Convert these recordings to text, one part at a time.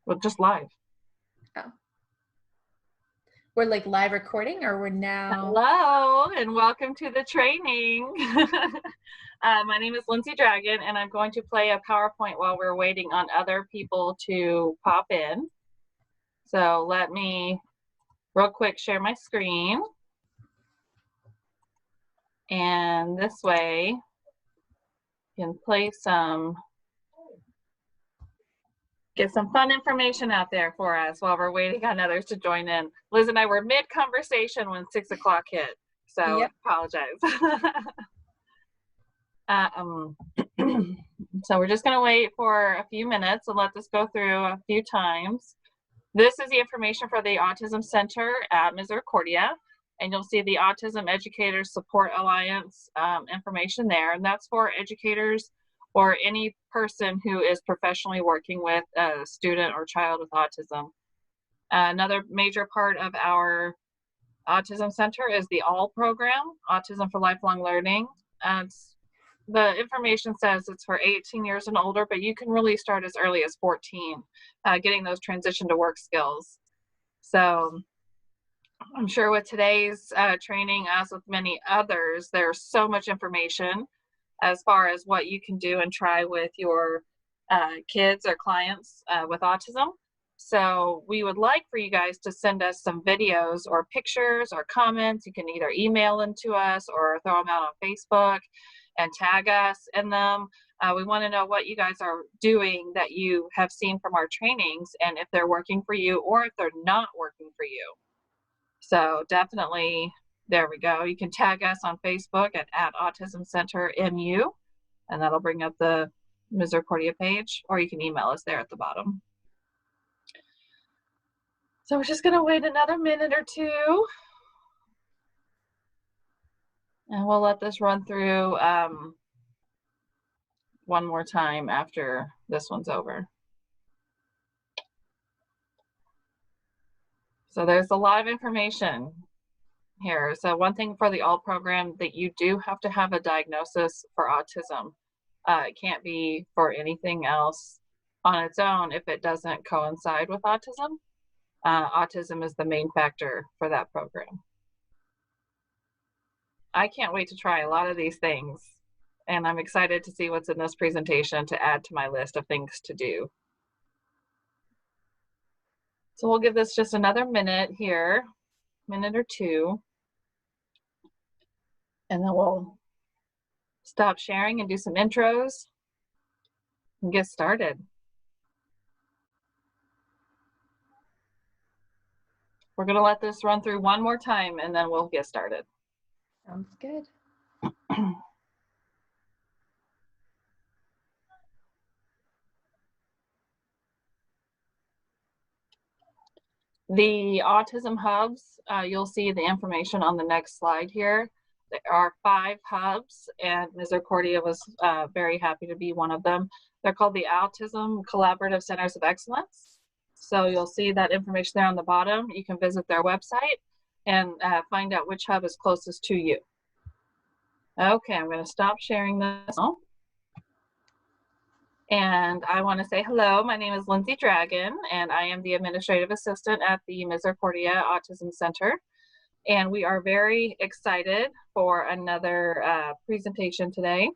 Well, just live. Oh. We're like live recording, or we're now... Hello, and welcome to the training. My name is Lindsay Dragon, and I'm going to play a PowerPoint while we're waiting on other people to pop in. So let me real quick share my screen. And this way, you can play get some fun information out there for us while we're waiting on others to join in. Liz and I were mid-conversation when 6 o'clock hit, so Yep. apologize. So we're just gonna wait for a few minutes and let this go through a few times. This is the information for the Autism Center at Misericordia, and you'll see the Autism Educators Support Alliance information there, and that's for educators or any person who is professionally working with a student or child with autism. Another major part of our Autism Center is the ALL program, Autism for Lifelong Learning. The information says it's for 18 years and older, but you can really start as early as 14, getting those transition to work skills. So I'm sure with today's training, as with many others, there's so much information as far as what you can do and try with your kids or clients with autism. So we would like for you guys to send us some videos or pictures or comments. You can either email them to us or throw them out on Facebook and tag us in them. We want to know what you guys are doing that you have seen from our trainings, and if they're working for you or if they're not working for you. So definitely, there we go. You can tag us on Facebook at Autism Center MU, and that'll bring up the Misericordia page, or you can email us there at the bottom. So we're just gonna wait another minute or two, and we'll let this run through one more time after this one's over. So there's a lot of information here. So one thing for the ALL program, that you do have to have a diagnosis for autism. It can't be for anything else on its own if it doesn't coincide with autism. Autism is the main factor for that program. I can't wait to try a lot of these things, and I'm excited to see what's in this presentation to add to my list of things to do. So we'll give this just another minute here, minute or two, and then we'll stop sharing and do some intros and get started. We're going to let this run through one more time, and then we'll get started. Sounds good. The autism hubs, you'll see the information on the next slide here. There are 5 hubs, and Misericordia was very happy to be one of them. They're called the Autism Collaborative Centers of Excellence. So you'll see that information there on the bottom. You can visit their website and find out which hub is closest to you. Okay, I'm going to stop sharing this now. And I want to say hello. My name is Lindsay Dragon, and I am the administrative assistant at the Misericordia Autism Center. And we are very excited for another presentation today.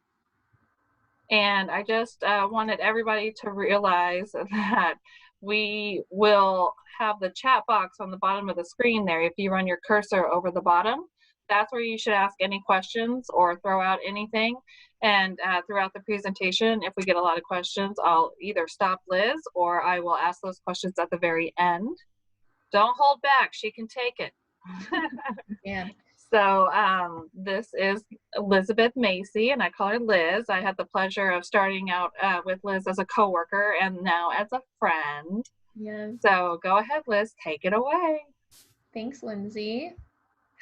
And I just wanted everybody to realize that we will have the chat box on the bottom of the screen there. If you run your cursor over the bottom, that's where you should ask any questions or throw out anything. And throughout the presentation, if we get a lot of questions, I'll either stop Liz or I will ask those questions at the very end. Don't hold back, she can take it. Yeah. So this is Elizabeth Masi, and I call her Liz. I had the pleasure of starting out with Liz as a coworker and now as a friend. Yeah. So go ahead, Liz, take it away. Thanks, Lindsay.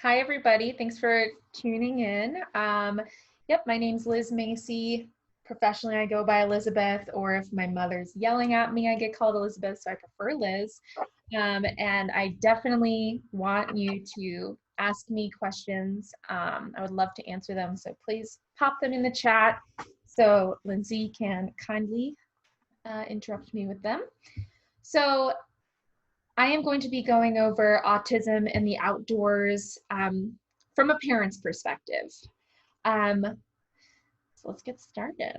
Hi, everybody. Thanks for tuning in. Yep, my name's Liz Masi. Professionally, I go by Elizabeth, or if my mother's yelling at me, I get called Elizabeth, so I prefer Liz. And I definitely want you to ask me questions. I would love to answer them, so please pop them in the chat so Lindsay can kindly interrupt me with them. So I am going to be going over autism and the outdoors from a parent's perspective. So let's get started.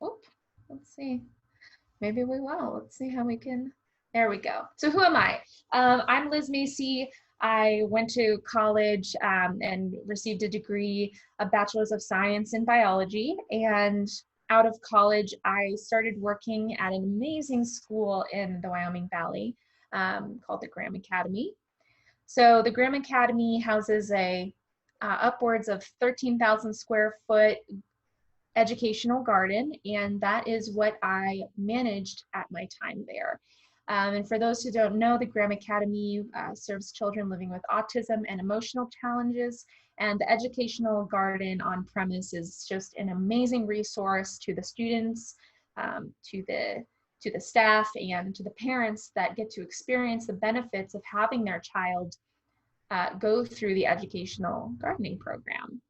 Oh, let's see. Maybe we will. Let's see how we can. There we go. So who am I? I'm Liz Masi. I went to college and received a degree, a bachelor's of science in biology. And out of college, I started working at an amazing school in the Wyoming Valley called the Graham Academy. So the Graham Academy houses a upwards of 13,000 square foot educational garden, and that is what I managed at my time there. And for those who don't know, the Graham Academy serves children living with autism and emotional challenges, and the educational garden on premise is just an amazing resource to the students, to the staff, and to the parents that get to experience the benefits of having their child go through the educational gardening program.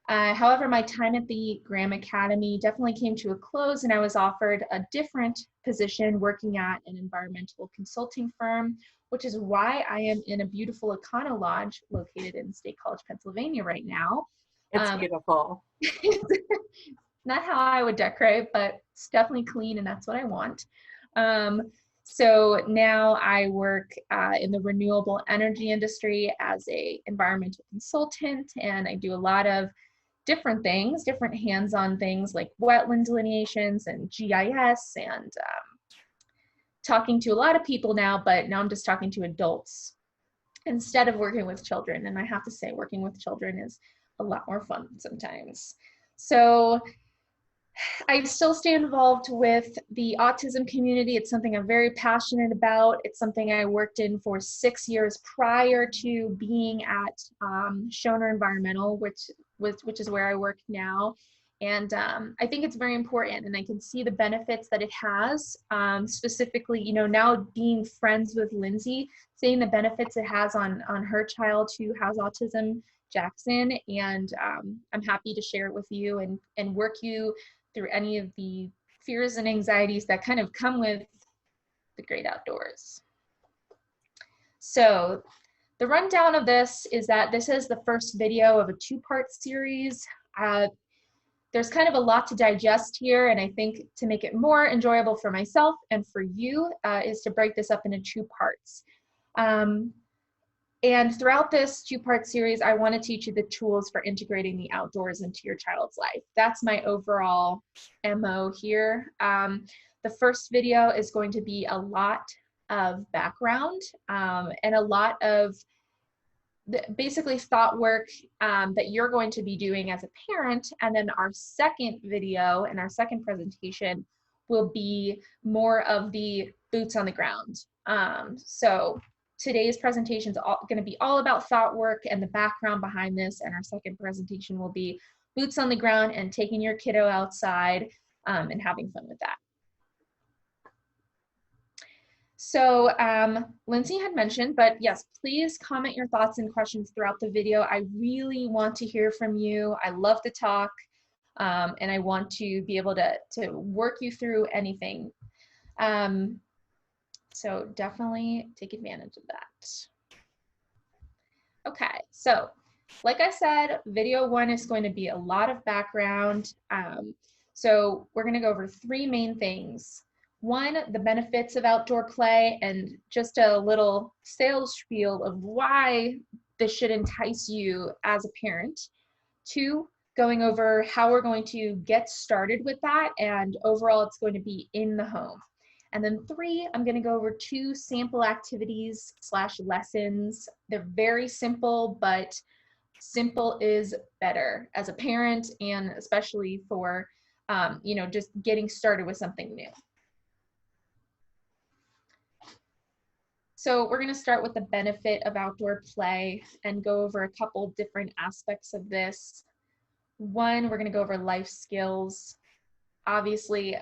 However, my time at the Graham Academy definitely came to a close, and I was offered a different position working at an environmental consulting firm, which is why I am in a beautiful Econo Lodge located in State College, Pennsylvania right now. It's beautiful. Not how I would decorate, but it's definitely clean, and that's what I want. So now I work in the renewable energy industry as a environmental consultant, and I do a lot of different things, different hands-on things like wetland delineations and GIS, and talking to a lot of people now, but now I'm just talking to adults instead of working with children. And I have to say, working with children is a lot more fun sometimes. So I still stay involved with the autism community. It's something I'm very passionate about. It's something I worked in for 6 years prior to being at Schoner Environmental, which is where I work now. And I think it's very important, and I can see the benefits that it has. Specifically, you know, now being friends with Lindsay, seeing the benefits it has on her child who has autism, Jackson, and I'm happy to share it with you and work you through any of the fears and anxieties that kind of come with the great outdoors. So the rundown of this is that this is the first video of a two-part series. There's kind of a lot to digest here, and I think to make it more enjoyable for myself and for you is to break this up into 2 parts. And throughout this 2-part series, I want to teach you the tools for integrating the outdoors into your child's life. That's my overall MO here. The first video is going to be a lot of background and a lot of basically thought work that you're going to be doing as a parent. And then our second video and our second presentation will be more of the boots on the ground. So today's presentation is going to be all about thought work and the background behind this, and our second presentation will be boots on the ground and taking your kiddo outside and having fun with that. So Lindsay had mentioned, but yes, please comment your thoughts and questions throughout the video. I really want to hear from you. I love to talk, and I want to be able to work you through anything. So definitely take advantage of that. Okay, so like I said, video 1 is going to be a lot of background. So we're going to go over 3 main things. 1, the benefits of outdoor play, and just a little sales spiel of why this should entice you as a parent. 2, going over how we're going to get started with that, and overall it's going to be in the home. And then 3, I'm going to go over 2 sample activities / lessons. They're very simple, but simple is better as a parent, and especially for you know, just getting started with something new. So we're going to start with the benefit of outdoor play and go over a couple different aspects of this. 1, we're going to go over life skills. Obviously,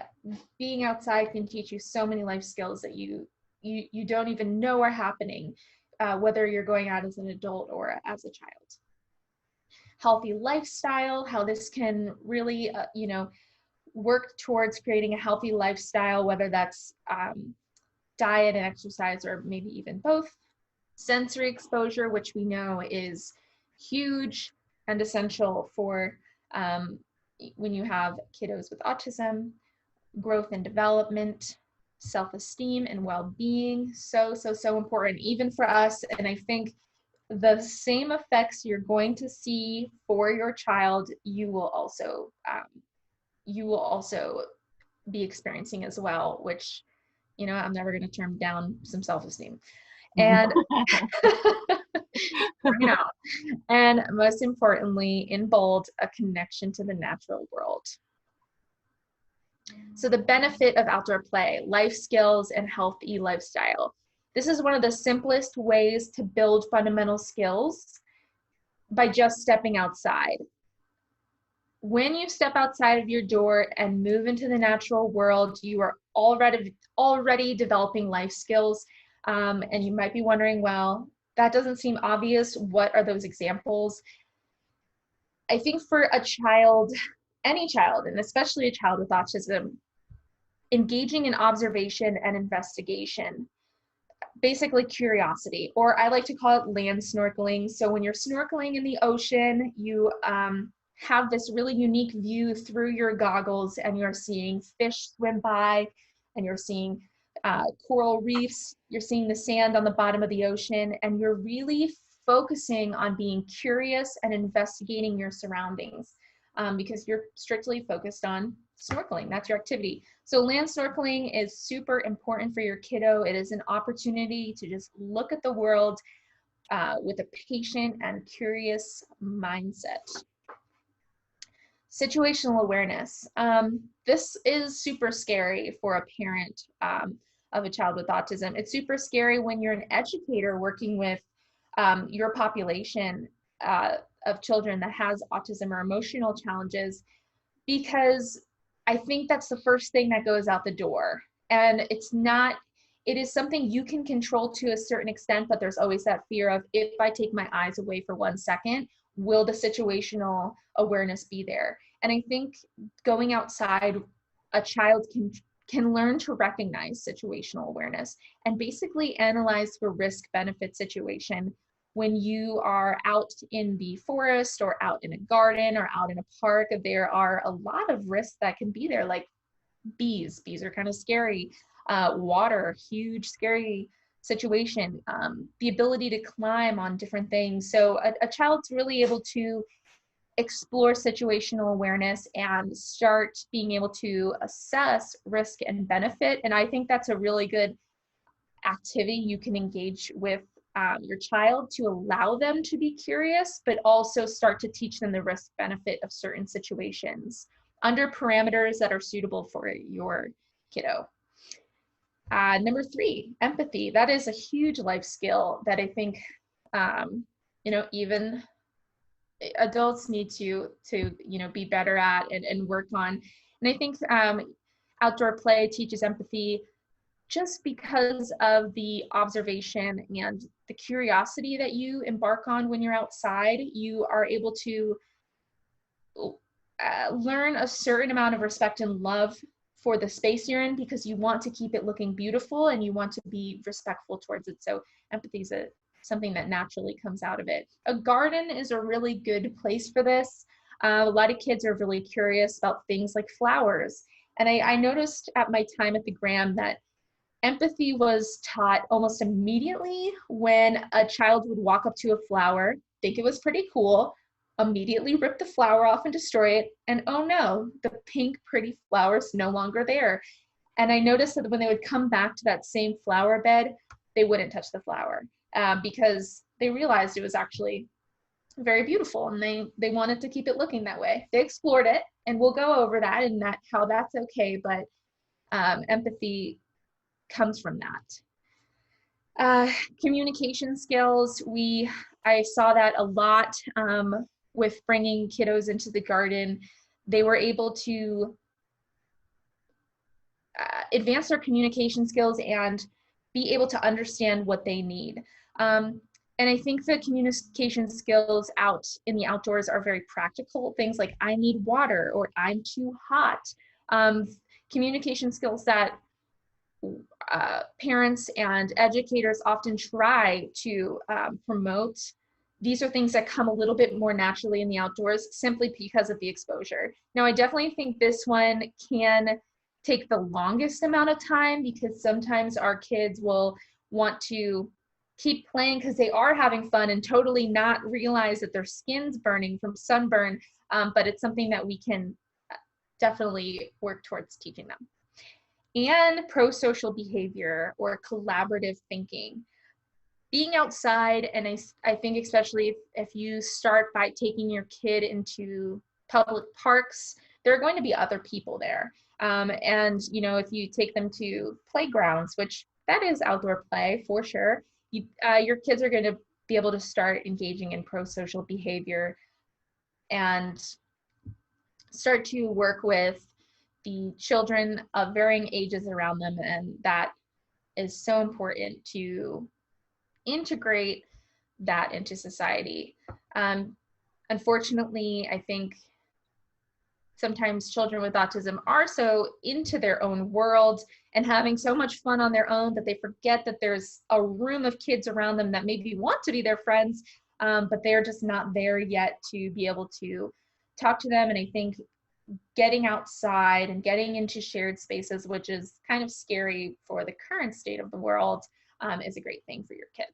being outside can teach you so many life skills that you don't even know are happening, whether you're going out as an adult or as a child. Healthy lifestyle, how this can really, you know, work towards creating a healthy lifestyle, whether that's diet and exercise, or maybe even both. Sensory exposure, which we know is huge and essential for when you have kiddos with autism. Growth and development, self-esteem and well-being, so important, even for us. And I think the same effects you're going to see for your child, you will also be experiencing as well, which, you know, I'm never going to turn down some self-esteem. And you know, and most importantly, in bold, a connection to the natural world. So the benefit of outdoor play, life skills, and healthy lifestyle. This is one of the simplest ways to build fundamental skills by just stepping outside. When you step outside of your door and move into the natural world, you are already developing life skills. And you might be wondering, well, that doesn't seem obvious. What are those examples? I think for a child, any child, and especially a child with autism, engaging in observation and investigation, basically curiosity, or I like to call it land snorkeling. So when you're snorkeling in the ocean, you have this really unique view through your goggles, and you're seeing fish swim by, and you're seeing coral reefs, you're seeing the sand on the bottom of the ocean, and you're really focusing on being curious and investigating your surroundings, because you're strictly focused on snorkeling. That's your activity. So land snorkeling is super important for your kiddo. It is an opportunity to just look at the world with a patient and curious mindset. Situational awareness. This is super scary for a parent of a child with autism. It's super scary when you're an educator working with your population of children that has autism or emotional challenges, because I think that's the first thing that goes out the door. And it is something you can control to a certain extent, but there's always that fear of, if I take my eyes away for 1 second, will the situational awareness be there? And I think going outside, a child can learn to recognize situational awareness and basically analyze the risk-benefit situation. When you are out in the forest or out in a garden or out in a park, there are a lot of risks that can be there, like bees. Bees are kind of scary. Water, huge, scary situation. The ability to climb on different things. So a child's really able to explore situational awareness and start being able to assess risk and benefit. And I think that's a really good activity you can engage with your child, to allow them to be curious, but also start to teach them the risk benefit of certain situations under parameters that are suitable for your kiddo. Number 3, empathy. That is a huge life skill that I think, you know, even adults need to you know, be better at and work on. And I think outdoor play teaches empathy just because of the observation and the curiosity that you embark on when you're outside. You are able to learn a certain amount of respect and love for the space you're in, because you want to keep it looking beautiful and you want to be respectful towards it. So empathy is something that naturally comes out of it. A garden is a really good place for this. A lot of kids are really curious about things like flowers. And I noticed at my time at the Graham that empathy was taught almost immediately when a child would walk up to a flower, think it was pretty cool, immediately rip the flower off and destroy it, and oh no, the pink pretty flower's no longer there. And I noticed that when they would come back to that same flower bed, they wouldn't touch the flower because they realized it was actually very beautiful, and they wanted to keep it looking that way. They explored it, and we'll go over that and how that's okay, but empathy comes from that. Communication skills, I saw that a lot with bringing kiddos into the garden. They were able to advance their communication skills and be able to understand what they need. And I think the communication skills out in the outdoors are very practical. Things like, I need water, or I'm too hot. Communication skills that parents and educators often try to promote. These are things that come a little bit more naturally in the outdoors simply because of the exposure. Now, I definitely think this one can take the longest amount of time because sometimes our kids will want to keep playing because they are having fun and totally not realize that their skin's burning from sunburn, but it's something that we can definitely work towards teaching them. And pro-social behavior or collaborative thinking. Being outside, and I think especially if you start by taking your kid into public parks, there are going to be other people there. And if you take them to playgrounds, which that is outdoor play for sure, your kids are going to be able to start engaging in pro-social behavior and start to work with the children of varying ages around them, and that is so important to integrate that into society. Unfortunately, I think sometimes children with autism are so into their own world and having so much fun on their own that they forget that there's a room of kids around them that maybe want to be their friends, but they're just not there yet to be able to talk to them. And I think getting outside and getting into shared spaces, which is kind of scary for the current state of the world, is a great thing for your kid.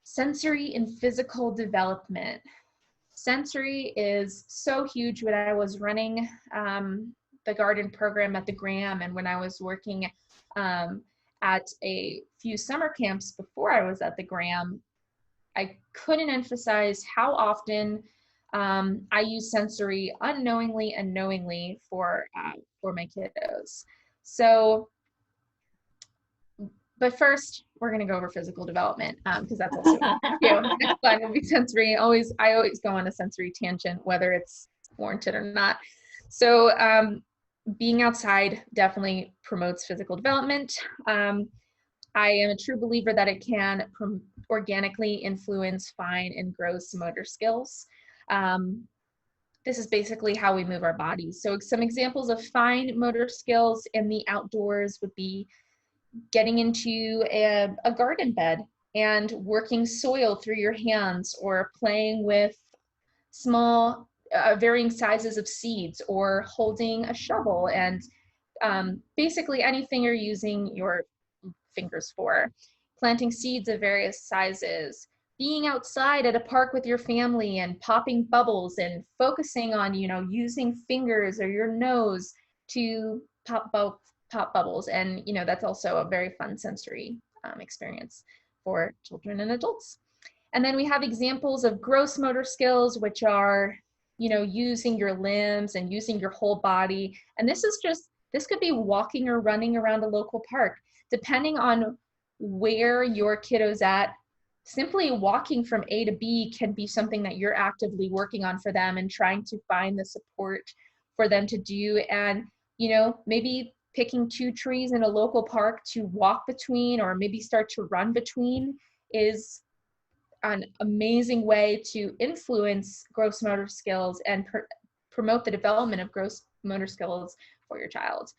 Sensory and physical development. Sensory is so huge. When I was running the garden program at the Graham, and when I was working at a few summer camps before I was at the Graham, I couldn't emphasize how often I use sensory unknowingly and knowingly for my kiddos. So, but first, we're going to go over physical development because that's also next slide will be sensory. I always go on a sensory tangent, whether it's warranted or not. So being outside definitely promotes physical development. I am a true believer that it can organically influence fine and gross motor skills. This is basically how we move our bodies. So some examples of fine motor skills in the outdoors would be getting into a garden bed and working soil through your hands, or playing with small varying sizes of seeds, or holding a shovel, and basically anything you're using your fingers for. Planting seeds of various sizes, being outside at a park with your family and popping bubbles and focusing on, using fingers or your nose to pop bubbles. And, that's also a very fun sensory experience for children and adults. And then we have examples of gross motor skills, which are, using your limbs and using your whole body. And this could be walking or running around a local park, depending on where your kiddo's at. Simply walking from A to B can be something that you're actively working on for them and trying to find the support for them to do. And, maybe picking 2 trees in a local park to walk between, or maybe start to run between, is an amazing way to influence gross motor skills and promote the development of gross motor skills for your child.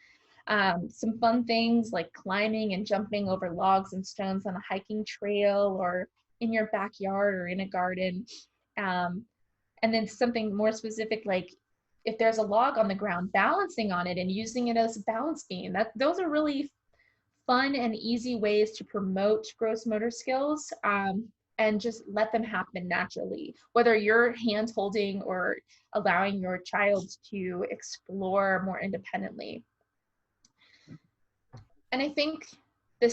Some fun things like climbing and jumping over logs and stones on a hiking trail, or in your backyard or in a garden. And then something more specific, like if there's a log on the ground, balancing on it and using it as a balance beam. Those are really fun and easy ways to promote gross motor skills, and just let them happen naturally, whether you're hand holding or allowing your child to explore more independently. And I think the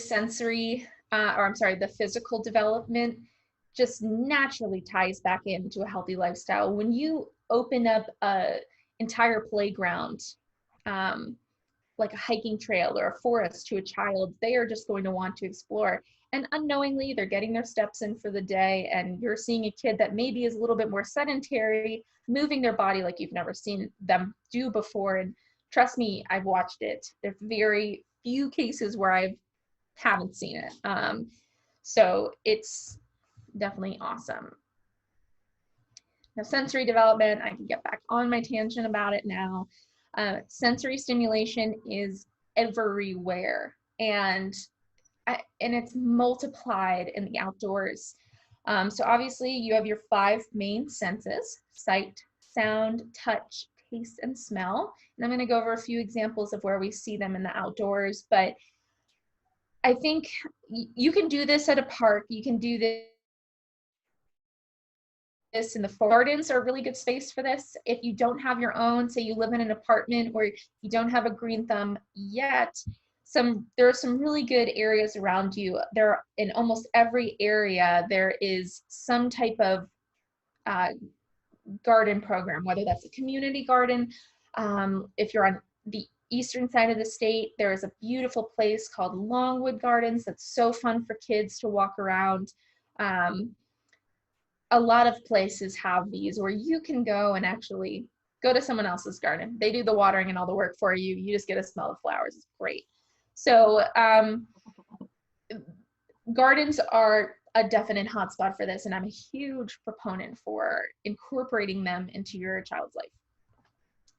the physical development just naturally ties back into a healthy lifestyle. When you open up an entire playground, like a hiking trail or a forest, to a child, they are just going to want to explore. And unknowingly, they're getting their steps in for the day, and you're seeing a kid that maybe is a little bit more sedentary, moving their body like you've never seen them do before. And trust me, I've watched it. There's very few cases where I haven't seen it. So it's definitely awesome. Now, sensory development, I can get back on my tangent about it now. Sensory stimulation is everywhere, and it's multiplied in the outdoors. So obviously you have your 5 main senses: sight, sound, touch, taste, and smell. And I'm going to go over a few examples of where we see them in the outdoors, but I think you can do this at a park. You can do this in the gardens are a really good space for this. If you don't have your own, say you live in an apartment or you don't have a green thumb yet, there are some really good areas around you. There, in almost every area, there is some type of garden program, whether that's a community garden. If you're on the eastern side of the state, there is a beautiful place called Longwood Gardens that's so fun for kids to walk around. A lot of places have these where you can go and actually go to someone else's garden. They do the watering and all the work for you. You just get to smell the flowers. It's great. So gardens are a definite hotspot for this, and I'm a huge proponent for incorporating them into your child's life.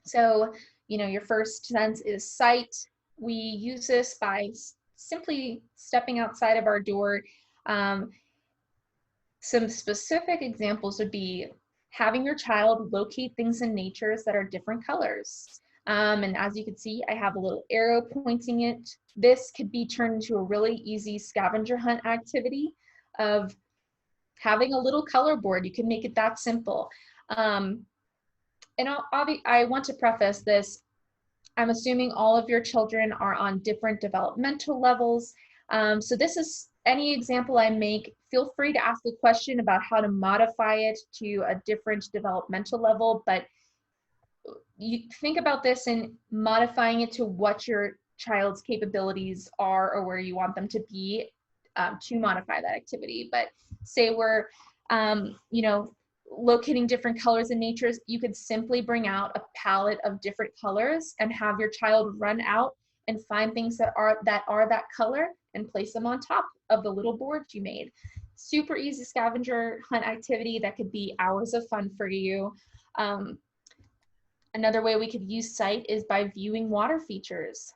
So, your first sense is sight. We use this by simply stepping outside of our door. Some specific examples would be having your child locate things in nature that are different colors. And as you can see, I have a little arrow pointing it. This could be turned into a really easy scavenger hunt activity of having a little color board. You can make it that simple. And I want to preface this. I'm assuming all of your children are on different developmental levels. So this is any example I make, feel free to ask a question about how to modify it to a different developmental level, but you think about this and modifying it to what your child's capabilities are or where you want them to be to modify that activity. But say we're, locating different colors in nature, you could simply bring out a palette of different colors and have your child run out and find things that are that color and place them on top of the little boards you made. Super easy scavenger hunt activity that could be hours of fun for you. Another way we could use sight is by viewing water features.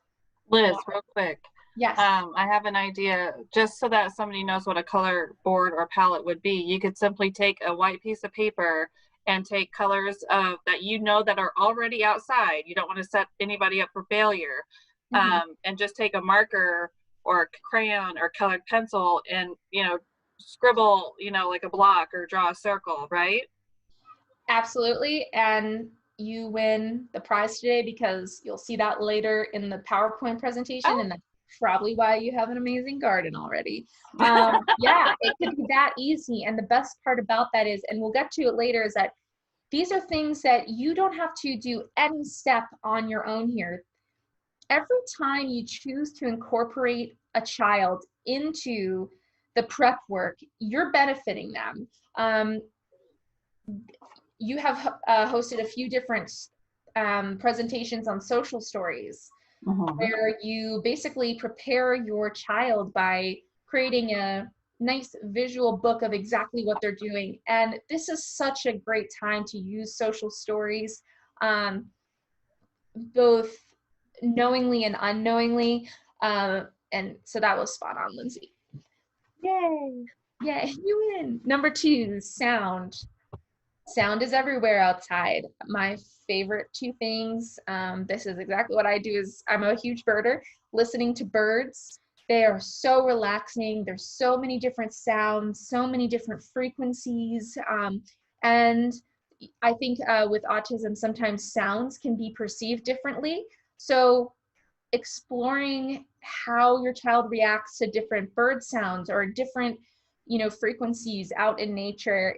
Liz, real quick. Yes. I have an idea, just so that somebody knows what a color board or palette would be. You could simply take a white piece of paper and take colors that that are already outside. You don't want to set anybody up for failure. And just take a marker or a crayon or colored pencil and, scribble, like a block or draw a circle, right? Absolutely. And you win the prize today because you'll see that later in the PowerPoint presentation. And that's probably why you have an amazing garden already. Yeah, it could be that easy. And the best part about that is, and we'll get to it later, is that these are things that you don't have to do any step on your own here. Every time you choose to incorporate a child into the prep work, you're benefiting them. You have hosted a few different presentations on social stories where you basically prepare your child by creating a nice visual book of exactly what they're doing. And this is such a great time to use social stories, both knowingly and unknowingly. And so that was spot on, Lindsay. Yay. Yay, you win. Number 2, sound. Sound is everywhere outside. My favorite 2 things, this is exactly what I do, is I'm a huge birder. Listening to birds, they are so relaxing. There's so many different sounds, so many different frequencies. And I think with autism, sometimes sounds can be perceived differently. So exploring how your child reacts to different bird sounds or different, frequencies out in nature,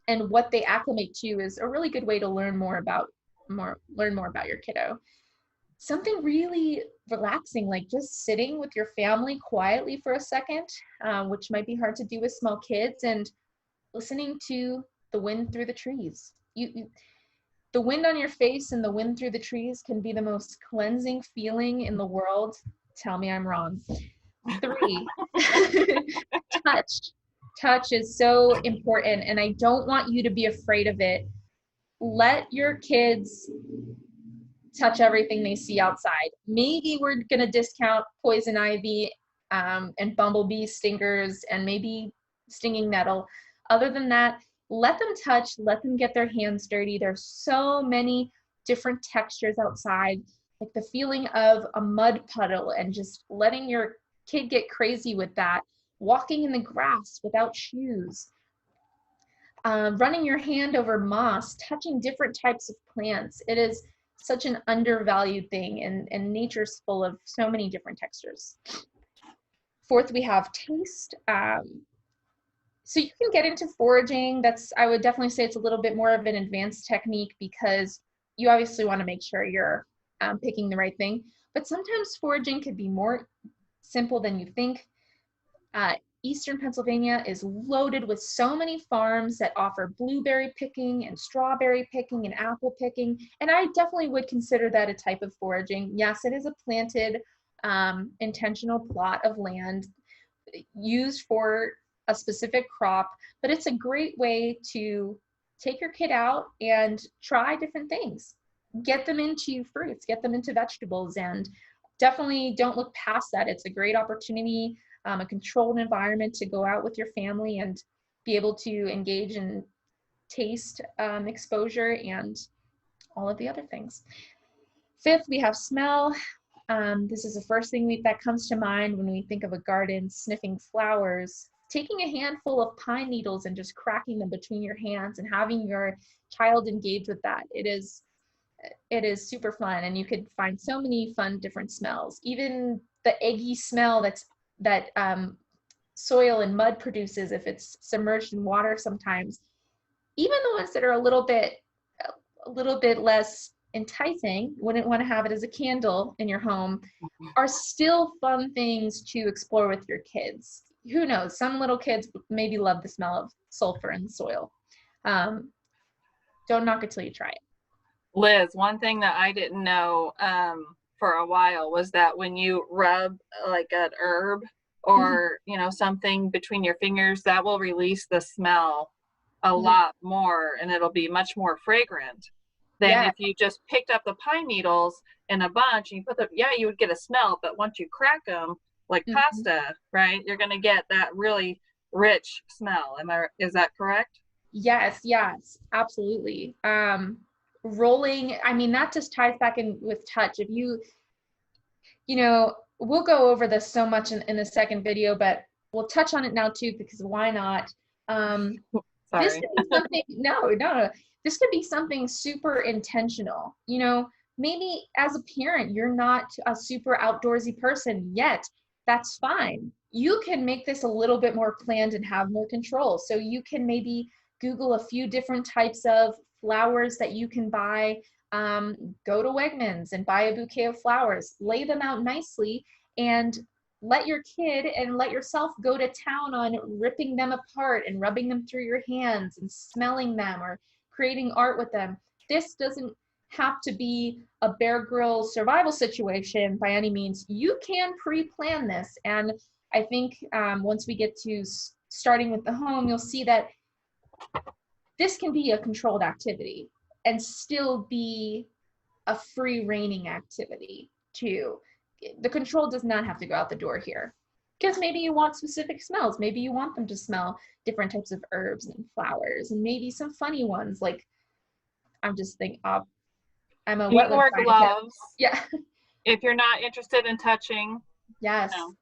and what they acclimate to is a really good way to learn more about your kiddo. Something really relaxing, like just sitting with your family quietly for a second, which might be hard to do with small kids, and listening to the wind through the trees. The wind on your face and the wind through the trees can be the most cleansing feeling in the world. Tell me I'm wrong. 3, touch. Touch is so important, and I don't want you to be afraid of it. Let your kids touch everything they see outside. Maybe we're going to discount poison ivy and bumblebee stingers and maybe stinging nettle. Other than that, let them touch, let them get their hands dirty. There's so many different textures outside, like the feeling of a mud puddle and just letting your kid get crazy with that. Walking in the grass without shoes. Running your hand over moss, touching different types of plants. It is such an undervalued thing, and nature's full of so many different textures. Fourth, we have taste. So you can get into foraging. I would definitely say it's a little bit more of an advanced technique because you obviously want to make sure you're picking the right thing. But sometimes foraging could be more simple than you think. Eastern Pennsylvania is loaded with so many farms that offer blueberry picking and strawberry picking and apple picking, and I definitely would consider that a type of foraging. Yes, it is a planted, intentional plot of land used for a specific crop, but it's a great way to take your kid out and try different things. Get them into fruits, get them into vegetables, and definitely don't look past that. It's a great opportunity, a controlled environment to go out with your family and be able to engage in taste exposure and all of the other things. Fifth, we have smell. This is the first thing that comes to mind when we think of a garden, sniffing flowers. Taking a handful of pine needles and just cracking them between your hands and having your child engage with that. It is super fun, and you could find so many fun different smells. Even the eggy smell that soil and mud produces if it's submerged in water sometimes. Even the ones that are a little bit less enticing, wouldn't want to have it as a candle in your home, are still fun things to explore with your kids. Who knows? Some little kids maybe love the smell of sulfur in the soil. Don't knock it till you try it. Liz, one thing that I didn't know for a while was that when you rub like an herb or something between your fingers, that will release the smell a lot more, and it'll be much more fragrant than if you just picked up the pine needles in a bunch and you put them. Yeah, you would get a smell, but once you crack them like pasta, right, you're going to get that really rich smell. Is that correct? Yes, absolutely. Rolling, I mean, that just ties back in with touch. If we'll go over this so much in the second video, but we'll touch on it now too, because why not? Sorry. This could be something, no. This could be something super intentional. Maybe as a parent, you're not a super outdoorsy person yet. That's fine. You can make this a little bit more planned and have more control. So you can maybe Google a few different types of flowers that you can buy. Go to Wegmans and buy a bouquet of flowers, lay them out nicely, and let your kid and let yourself go to town on ripping them apart and rubbing them through your hands and smelling them or creating art with them. This doesn't have to be a Bear Grylls survival situation by any means. You can pre-plan this. And I think once we get to starting with the home, you'll see that this can be a controlled activity and still be a free reigning activity too. The control does not have to go out the door here, because maybe you want specific smells. Maybe you want them to smell different types of herbs and flowers, and maybe some funny ones. Like, I'm just thinking, I'm a you wetland wear scientist. Gloves. Yeah. If you're not interested in touching. Yes. No.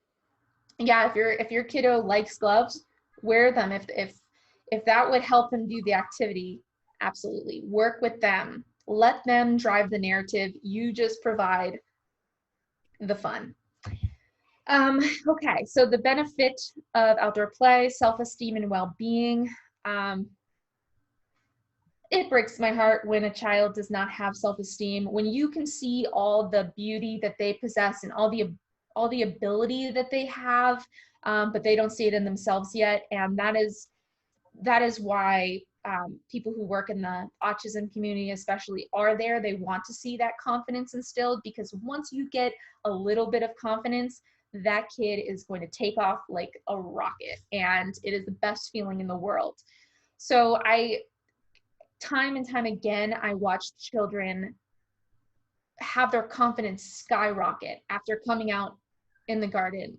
Yeah. If your kiddo likes gloves, wear them. If that would help them do the activity, absolutely. Work with them. Let them drive the narrative. You just provide the fun. Okay, so the benefit of outdoor play, self-esteem and well-being. It breaks my heart when a child does not have self-esteem. When you can see all the beauty that they possess and all the ability that they have, but they don't see it in themselves yet. And that is why people who work in the autism community especially are there. They want to see that confidence instilled, because once you get a little bit of confidence, that kid is going to take off like a rocket, and it is the best feeling in the world. So time and time again, I watch children have their confidence skyrocket after coming out in the garden.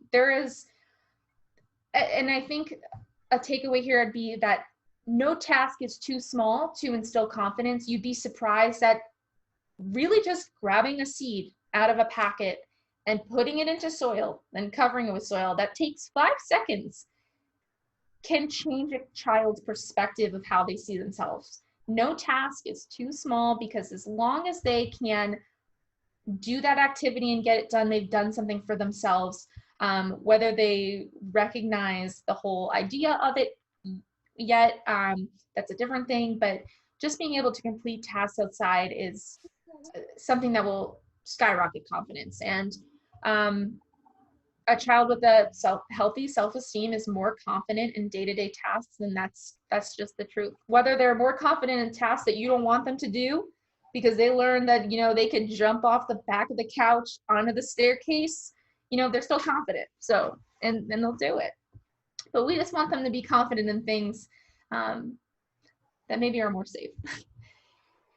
And I think a takeaway here would be that no task is too small to instill confidence. You'd be surprised that really just grabbing a seed out of a packet and putting it into soil and covering it with soil, that takes 5 seconds, can change a child's perspective of how they see themselves. No task is too small, because as long as they can do that activity and get it done, they've done something for themselves. Whether they recognize the whole idea of it yet, that's a different thing, but just being able to complete tasks outside is something that will skyrocket confidence. And a child with a healthy self-esteem is more confident in day-to-day tasks, and that's just the truth. Whether they're more confident in tasks that you don't want them to do because they learned that, they could jump off the back of the couch onto the staircase, they're still confident. So, and they'll do it. But we just want them to be confident in things that maybe are more safe.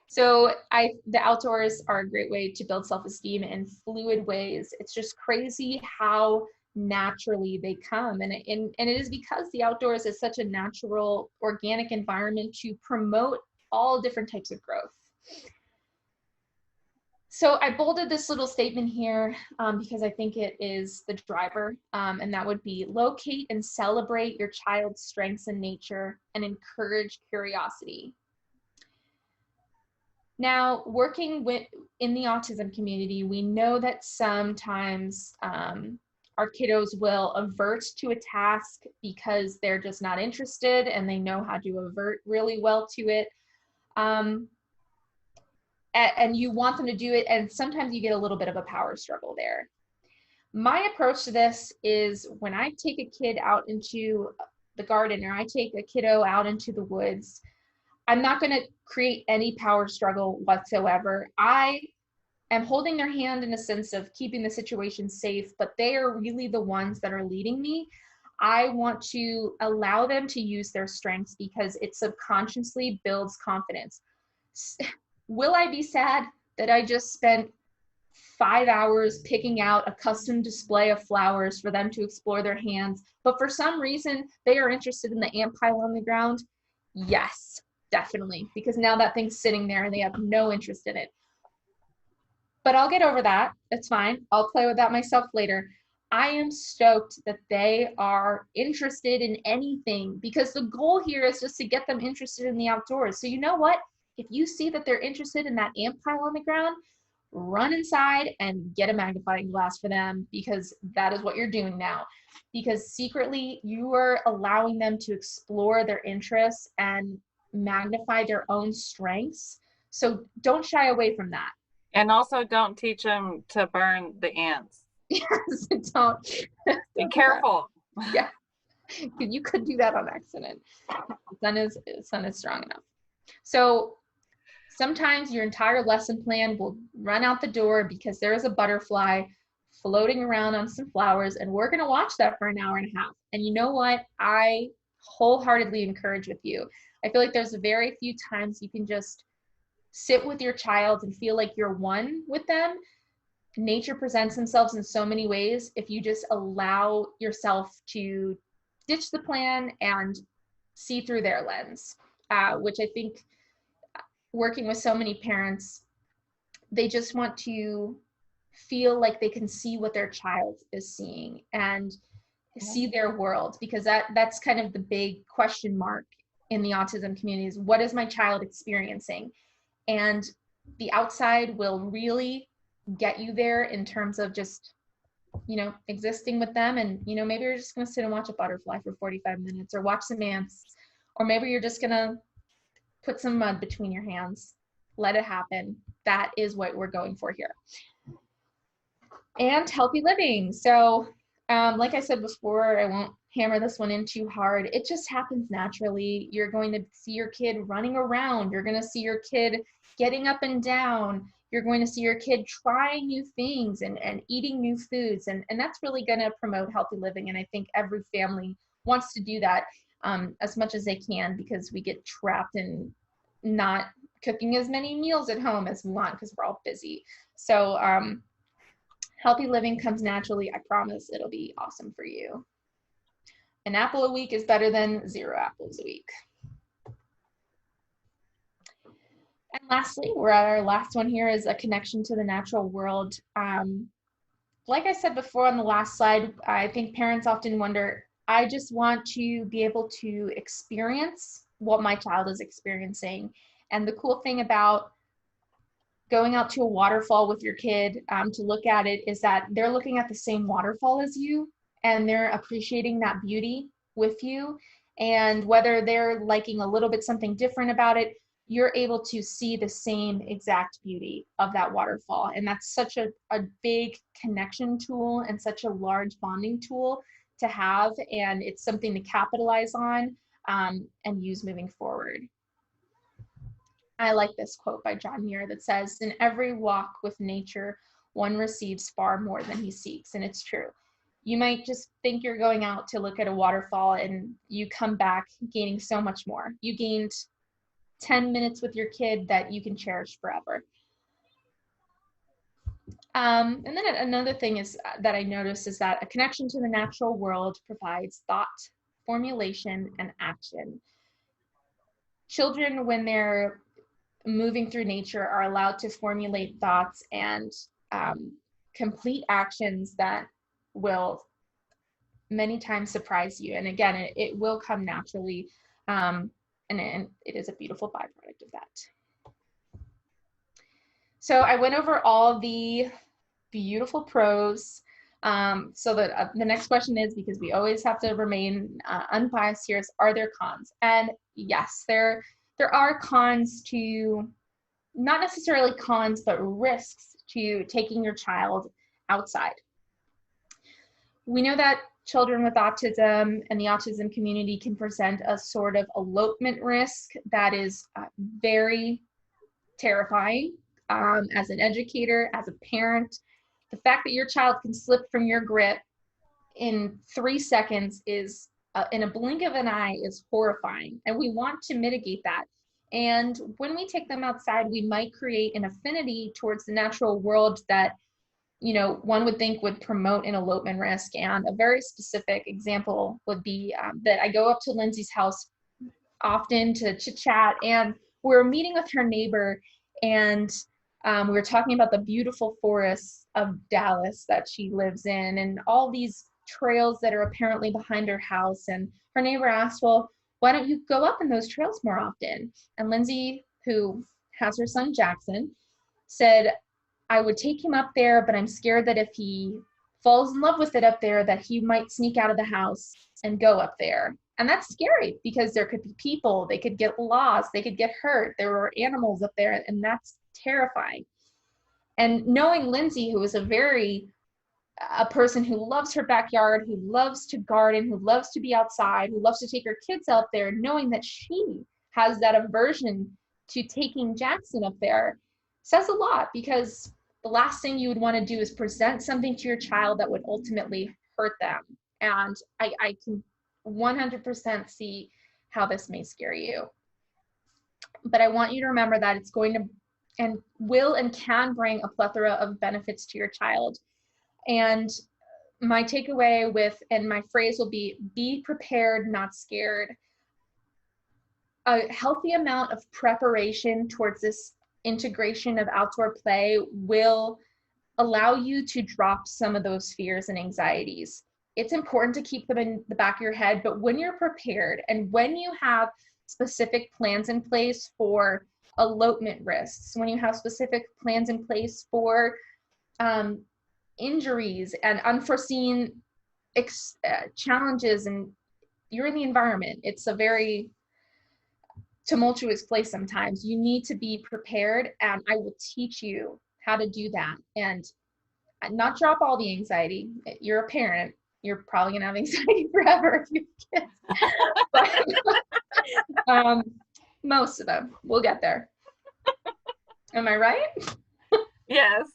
So the outdoors are a great way to build self-esteem in fluid ways. It's just crazy how naturally they come. And it is because the outdoors is such a natural, organic environment to promote all different types of growth. So I bolded this little statement here because I think it is the driver, and that would be: locate and celebrate your child's strengths in nature and encourage curiosity. Now, working in the autism community, we know that sometimes our kiddos will avert to a task because they're just not interested and they know how to avert really well to it. And you want them to do it, and sometimes you get a little bit of a power struggle there. My approach to this is, when I take a kid out into the garden, or I take a kiddo out into the woods, I'm not going to create any power struggle whatsoever. I am holding their hand in a sense of keeping the situation safe, but they are really the ones that are leading me. I want to allow them to use their strengths because it subconsciously builds confidence. Will I be sad that I just spent 5 hours picking out a custom display of flowers for them to explore their hands, but for some reason they are interested in the ant pile on the ground? Yes, definitely, because now that thing's sitting there and they have no interest in it. But I'll get over that. That's fine. I'll play with that myself later. I am stoked that they are interested in anything, because the goal here is just to get them interested in the outdoors. So you know what? If you see that they're interested in that ant pile on the ground, run inside and get a magnifying glass for them, because that is what you're doing now. Because secretly you are allowing them to explore their interests and magnify their own strengths. So don't shy away from that. And also don't teach them to burn the ants. Yes, don't. Be careful. Yeah, you could do that on accident. The sun is strong enough. So sometimes your entire lesson plan will run out the door because there is a butterfly floating around on some flowers, and we're going to watch that for an hour and a half. And you know what? I wholeheartedly encourage with you. I feel like there's very few times you can just sit with your child and feel like you're one with them. Nature presents themselves in so many ways if you just allow yourself to ditch the plan and see through their lens, which I think, working with so many parents, they just want to feel like they can see what their child is seeing and see their world, because that's kind of the big question mark in the autism community, is what is my child experiencing? And the outside will really get you there in terms of just, existing with them. And, maybe you're just going to sit and watch a butterfly for 45 minutes or watch some ants, or maybe you're just going to put some mud between your hands. Let it happen. That is what we're going for here. And healthy living. So, like I said before, I won't hammer this one in too hard. It just happens naturally. You're going to see your kid running around. You're going to see your kid getting up and down. You're going to see your kid trying new things and eating new foods. And that's really going to promote healthy living. And I think every family wants to do that as much as they can, because we get trapped in not cooking as many meals at home as we want because we're all busy. So healthy living comes naturally. I promise it'll be awesome for you. An apple a week is better than 0 apples a week. And lastly, we're at our last one here, is a connection to the natural world. Like I said before on the last slide, I think parents often wonder, I just want to be able to experience what my child is experiencing. And the cool thing about going out to a waterfall with your kid to look at it is that they're looking at the same waterfall as you, and they're appreciating that beauty with you. And whether they're liking a little bit something different about it, you're able to see the same exact beauty of that waterfall. And that's such a big connection tool and such a large bonding tool to have. And it's something to capitalize on and use moving forward. I like this quote by John Muir that says, "In every walk with nature, one receives far more than he seeks." And it's true. You might just think you're going out to look at a waterfall and you come back gaining so much more. You gained 10 minutes with your kid that you can cherish forever. And then another thing is that I noticed is that a connection to the natural world provides thought, formulation, and action. Children, when they're moving through nature, are allowed to formulate thoughts and complete actions that will many times surprise you. And again, it will come naturally, and it is a beautiful byproduct of that. So I went over all the beautiful pros. So that the next question is, because we always have to remain unbiased here, is, are there cons? And yes, there are cons to, not necessarily cons, but risks to taking your child outside. We know that children with autism and the autism community can present a sort of elopement risk that is very terrifying. As an educator, as a parent, the fact that your child can slip from your grip in 3 seconds is, in a blink of an eye, is horrifying. And we want to mitigate that. And when we take them outside, we might create an affinity towards the natural world that, one would think would promote an elopement risk. And a very specific example would be that I go up to Lindsay's house often to chit chat, and we're meeting with her neighbor, and we were talking about the beautiful forests of Dallas that she lives in and all these trails that are apparently behind her house. And her neighbor asked, well, why don't you go up in those trails more often? And Lindsay, who has her son Jackson, said, I would take him up there, but I'm scared that if he falls in love with it up there, that he might sneak out of the house and go up there. And that's scary because there could be people, they could get lost, they could get hurt. There were animals up there, and that's terrifying. And knowing Lindsay, who is a person who loves her backyard, who loves to garden, who loves to be outside, who loves to take her kids out there, knowing that she has that aversion to taking Jackson up there says a lot, because the last thing you would want to do is present something to your child that would ultimately hurt them. And I can 100% see how this may scare you. But I want you to remember that it's going to and will and can bring a plethora of benefits to your child. And my takeaway and my phrase will be prepared, not scared. A healthy amount of preparation towards this integration of outdoor play will allow you to drop some of those fears and anxieties. It's important to keep them in the back of your head, but when you're prepared and when you have specific plans in place for elopement risks, when you have specific plans in place for injuries and unforeseen challenges, and you're in the environment, it's a very tumultuous place sometimes. You need to be prepared, and I will teach you how to do that and not drop all the anxiety. You're a parent. You're probably gonna have anxiety forever if you have kids. But most of them, we'll get there. Am I right? Yes.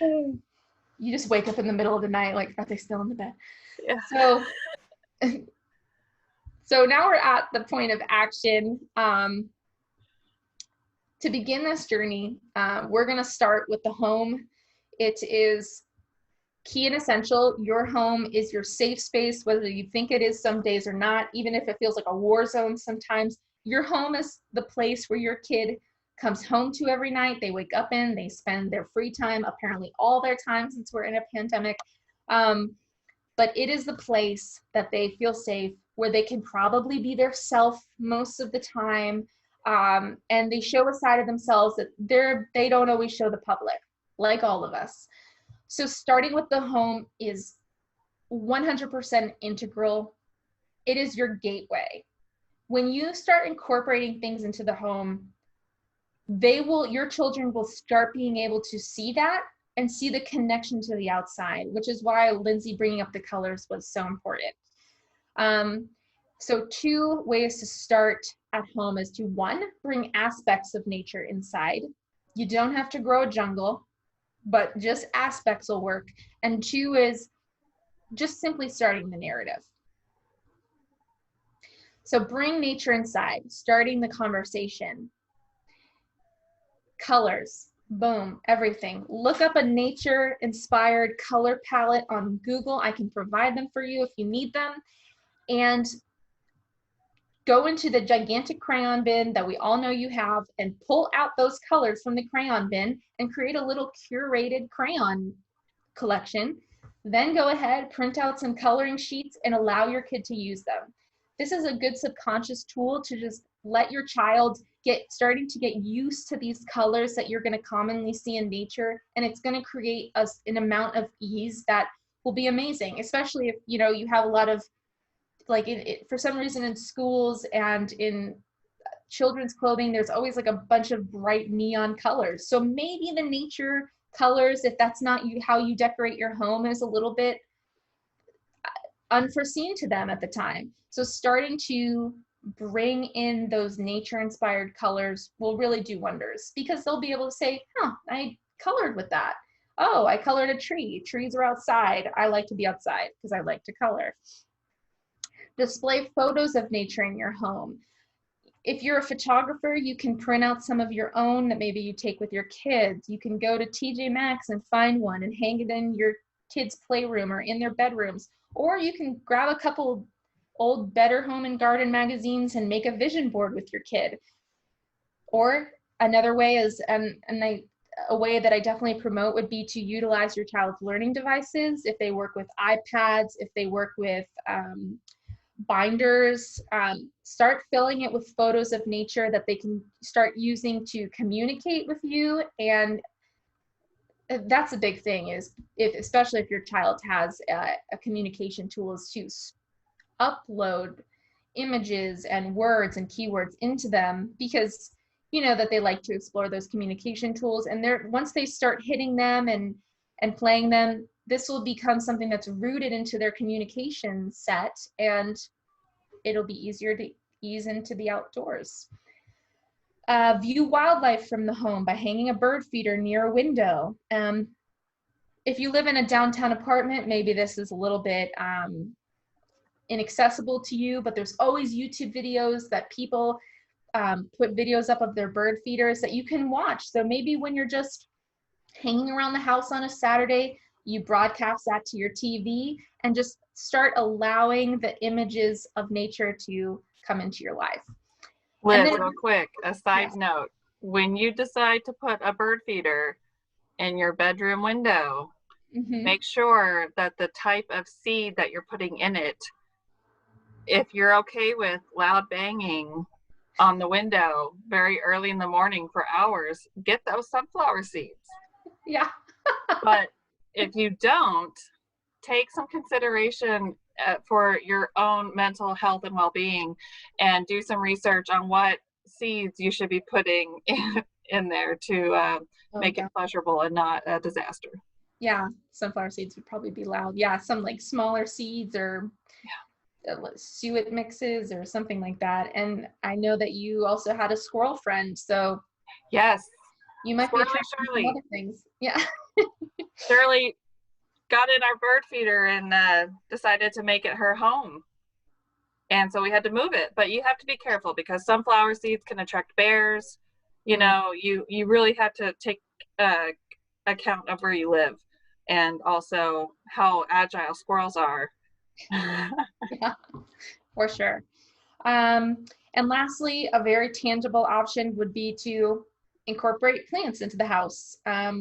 You just wake up in the middle of the night, like, are they still in the bed? Yeah. So, so now we're at the point of action. To begin this journey, we're going to start with the home. It is key and essential. Your home is your safe space, whether you think it is some days or not, even if it feels like a war zone sometimes. Your home is the place where your kid comes home to every night. They wake up in, they spend their free time, apparently all their time since we're in a pandemic. But it is the place that they feel safe, where they can probably be their self most of the time. And they show a side of themselves that they don't always show the public, like all of us. So starting with the home is 100% integral. It is your gateway. When you start incorporating things into the home, your children will start being able to see that and see the connection to the outside, which is why Lindsay bringing up the colors was so important. So 2 ways to start at home is to, 1, bring aspects of nature inside. You don't have to grow a jungle, but just aspects will work. And 2 is just simply starting the narrative. So bring nature inside, starting the conversation. Colors, boom, everything. Look up a nature-inspired color palette on Google. I can provide them for you if you need them. And go into the gigantic crayon bin that we all know you have and pull out those colors from the crayon bin and create a little curated crayon collection. Then go ahead, print out some coloring sheets and allow your kid to use them. This is a good subconscious tool to just let your child starting to get used to these colors that you're going to commonly see in nature, and it's going to create an amount of ease that will be amazing, especially if you have a lot of, like, for some reason in schools and in children's clothing, there's always like a bunch of bright neon colors. So maybe the nature colors, if that's not how you decorate your home, is a little bit unforeseen to them at the time. So starting to bring in those nature inspired colors will really do wonders, because they'll be able to say, I colored with that. Oh, I colored a tree. Trees are outside. I like to be outside because I like to color. Display photos of nature in your home. If you're a photographer, you can print out some of your own that maybe you take with your kids. You can go to TJ Maxx and find one and hang it in your kids' playroom or in their bedrooms. Or you can grab a couple old Better Home and Garden magazines and make a vision board with your kid. Or another way is, a way that I definitely promote would be to utilize your child's learning devices. If they work with iPads, if they work with binders, start filling it with photos of nature that they can start using to communicate with you. And that's a big thing, is especially if your child has a communication tool, is to upload images and words and keywords into them, because that they like to explore those communication tools, and once they start hitting them and playing them, this will become something that's rooted into their communication set, and it'll be easier to ease into the outdoors. View wildlife from the home by hanging a bird feeder near a window. If you live in a downtown apartment, maybe this is a little bit inaccessible to you, but there's always YouTube videos that people put videos up of their bird feeders that you can watch. So maybe when you're just hanging around the house on a Saturday, you broadcast that to your TV and just start allowing the images of nature to come into your life. Liz, real quick, a side note. When you decide to put a bird feeder in your bedroom window, make sure that the type of seed that you're putting in it, if you're okay with loud banging on the window very early in the morning for hours, get those sunflower seeds. Yeah. But if you don't, take some consideration for your own mental health and well-being, and do some research on what seeds you should be putting in there to make it pleasurable and not a disaster. Yeah, sunflower seeds would probably be loud. Yeah, some like smaller seeds or suet mixes or something like that. And I know that you also had a squirrel friend, so yes, You might be Squirrely attracted to some Shirley. other things. Yeah. Shirley got in our bird feeder and decided to make it her home. And so we had to move it. But you have to be careful because sunflower seeds can attract bears. You know, you really have to take uh, account of where you live and also how agile squirrels are. Yeah, for sure. And lastly, a very tangible option would be to incorporate plants into the house.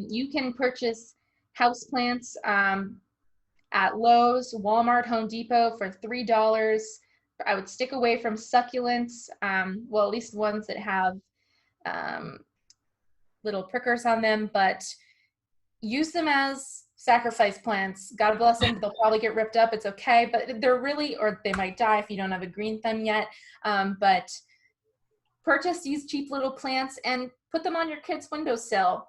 You can purchase house plants at Lowe's, Walmart, Home Depot for $3. I would stick away from succulents, well, at least ones that have um, little prickers on them, but use them as sacrifice plants. God bless them. They'll probably get ripped up. It's okay, but they're really, or they might die if you don't have a green thumb yet. But purchase these cheap little plants and put them on your kid's windowsill.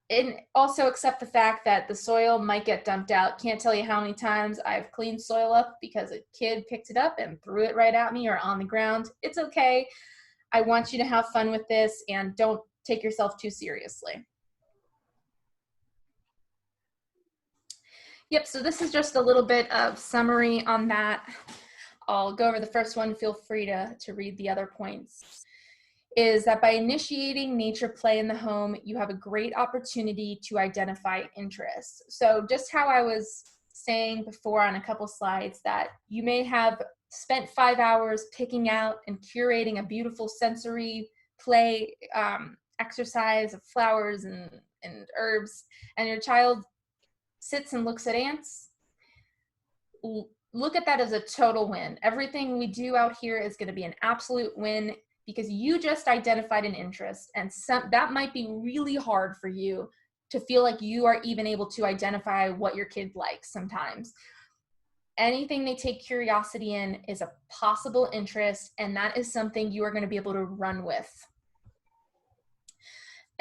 And also accept the fact that the soil might get dumped out. Can't tell you how many times I've cleaned soil up because a kid picked it up and threw it right at me or on the ground. It's okay. I want you to have fun with this and don't take yourself too seriously. Yep, so this is just a little bit of summary on that. I'll go over the first one. Feel free to read the other points. Is that by initiating nature play in the home, you have a great opportunity to identify interests. So just how I was saying before on a couple slides, that you may have spent 5 hours picking out and curating a beautiful sensory play exercise of flowers and herbs, and your child sits and looks at ants. Look at that as a total win. Everything we do out here is going to be an absolute win because you just identified an interest, and that might be really hard for you to feel like you are even able to identify what your kid likes sometimes. Anything they take curiosity in is a possible interest, and that is something you are going to be able to run with.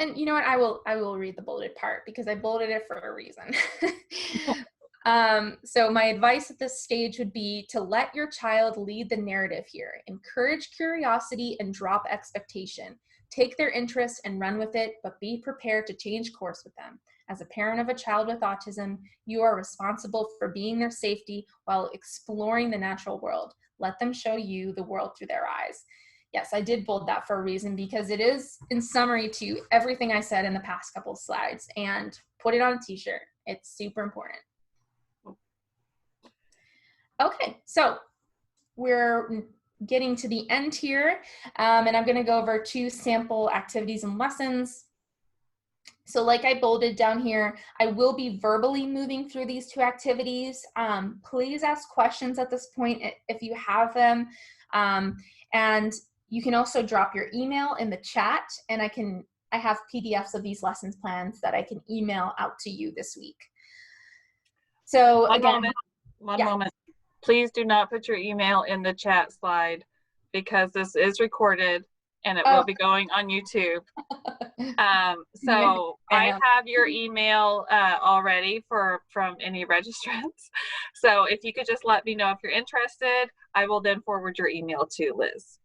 And you know what? I will read the bulleted part because I bulleted it for a reason. So my advice at this stage would be to let your child lead the narrative here. Encourage curiosity and drop expectation. Take their interest and run with it, but be prepared to change course with them. As a parent of a child with autism, you are responsible for being their safety while exploring the natural world. Let them show you the world through their eyes. Yes, I did bold that for a reason because it is in summary to everything I said in the past couple of slides, and put it on a t-shirt. It's super important. Okay, so we're getting to the end here, and I'm going to go over 2 sample activities and lessons. So like I bolded down here, I will be verbally moving through these 2 activities. Please ask questions at this point if you have them. And you can also drop your email in the chat, and I have PDFs of these lessons plans that I can email out to you this week. So One moment. Please do not put your email in the chat slide because this is recorded and it will be going on YouTube. So I have your email already from any registrants. So if you could just let me know if you're interested, I will then forward your email to Liz.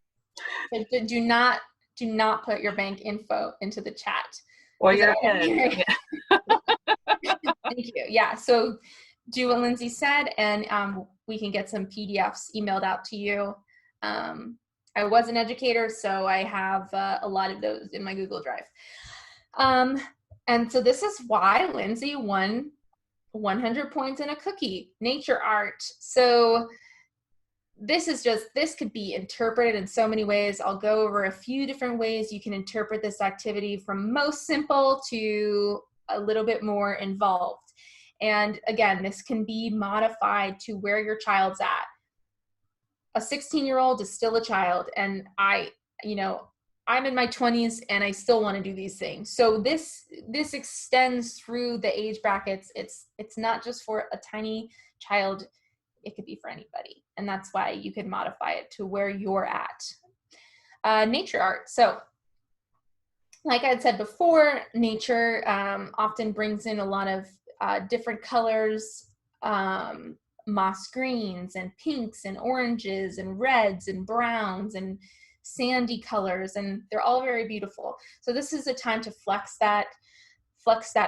But do not put your bank info into the chat. Or your PIN. Yeah. Thank you. Yeah. So do what Lindsay said, and we can get some PDFs emailed out to you. I was an educator, so I have a lot of those in my Google Drive. And so this is why Lindsay won 100 points in a cookie, nature art. So this could be interpreted in so many ways. I'll go over a few different ways you can interpret this activity, from most simple to a little bit more involved. And again, this can be modified to where your child's at. A 16-year-old is still a child, and I'm in my 20s and I still want to do these things. So this extends through the age brackets. It's not just for a tiny child. It could be for anybody. And that's why you can modify it to where you're at. Nature art. So like I had said before, nature often brings in a lot of different colors, moss greens and pinks and oranges and reds and browns and sandy colors, and they're all very beautiful. So this is a time to flex that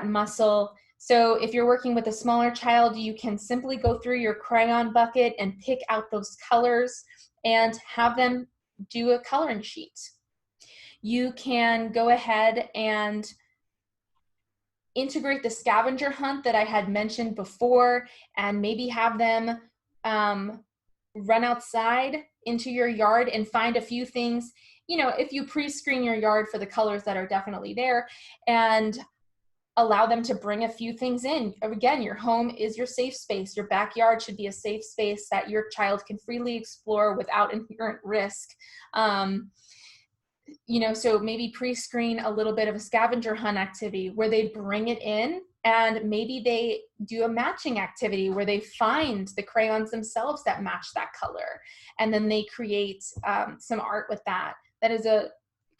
muscle. So if you're working with a smaller child, you can simply go through your crayon bucket and pick out those colors and have them do a coloring sheet. You can go ahead and integrate the scavenger hunt that I had mentioned before, and maybe have them run outside into your yard and find a few things, if you pre-screen your yard for the colors that are definitely there, and allow them to bring a few things in. Again, your home is your safe space. Your backyard should be a safe space that your child can freely explore without inherent risk. So maybe pre-screen a little bit of a scavenger hunt activity where they bring it in, and maybe they do a matching activity where they find the crayons themselves that match that color. And then they create some art with that. That is a